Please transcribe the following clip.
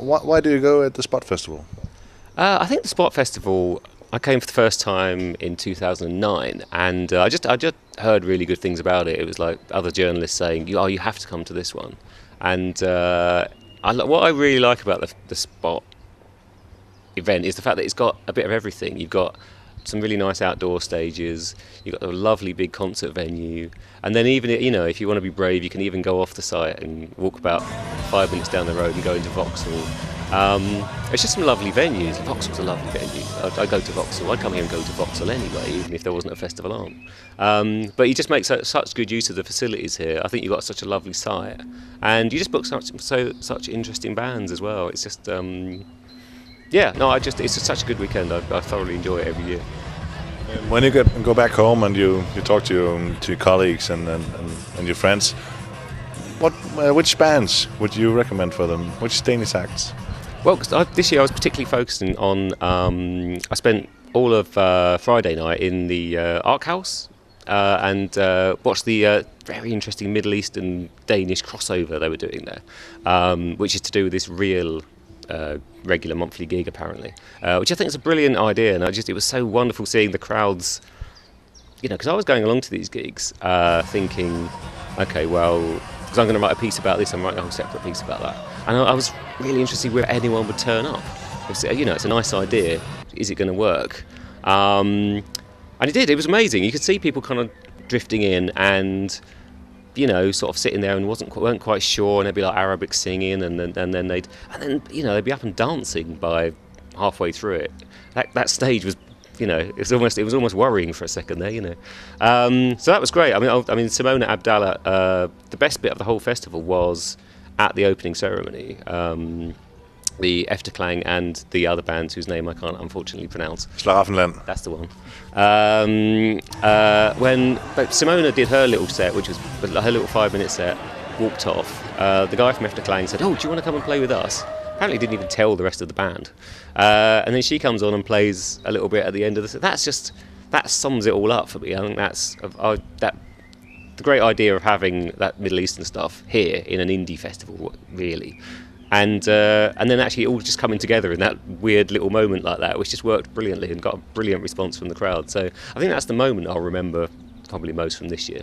Why do you go at the Spot Festival? I think the Spot Festival, I came for the first time in 2009, and I just heard really good things about it. It was like other journalists saying, you have to come to this one. And what I really like about the Spot event is the fact that it's got a bit of everything. You've got some really nice outdoor stages, you've got a lovely big concert venue, and then even, if you want to be brave, you can even go off the site and walk about 5 minutes down the road and go into Vauxhall. It's just some lovely venues. Vauxhall's a lovely venue. I go to Vauxhall. I'd come here and go to Vauxhall anyway, even if there wasn't a festival on. But you just make such good use of the facilities here. I think you've got such a lovely site, and you just book such interesting bands as well. It's just it's just such a good weekend. I thoroughly enjoy it every year. When you go back home and you talk to your colleagues and your friends, which bands would you recommend for them? Which Danish acts? Well, this year I was particularly focusing on. I spent all of Friday night in the Ark House and watched the very interesting Middle Eastern Danish crossover they were doing there, which is to do with this real regular monthly gig apparently, which I think is a brilliant idea. And it was so wonderful seeing the crowds, because I was going along to these gigs thinking, okay, well, because I'm going to write a piece about this, I'm writing a whole separate piece about that. And I was really interested where anyone would turn up. It's a nice idea. Is it going to work? And it did. It was amazing. You could see people kind of drifting in and, sort of sitting there and weren't quite sure, and there'd be like Arabic singing, and then they'd be up and dancing by halfway through it. That stage was, it was almost worrying for a second there, So that was great. I mean, Simona Abdallah. The best bit of the whole festival was at the opening ceremony. The Efterklang and the other bands whose name I can't unfortunately pronounce. Slaraffenland. That's the one. When Simona did her little set, which was her little 5-minute set, walked off, the guy from Efterklang said, "Oh, do you want to come and play with us?" Apparently didn't even tell the rest of the band. And then she comes on and plays a little bit at the end of the set. That sums it all up for me. I think that's the great idea of having that Middle Eastern stuff here in an indie festival, really. And then actually all just coming together in that weird little moment like that, which just worked brilliantly and got a brilliant response from the crowd. So I think that's the moment I'll remember probably most from this year.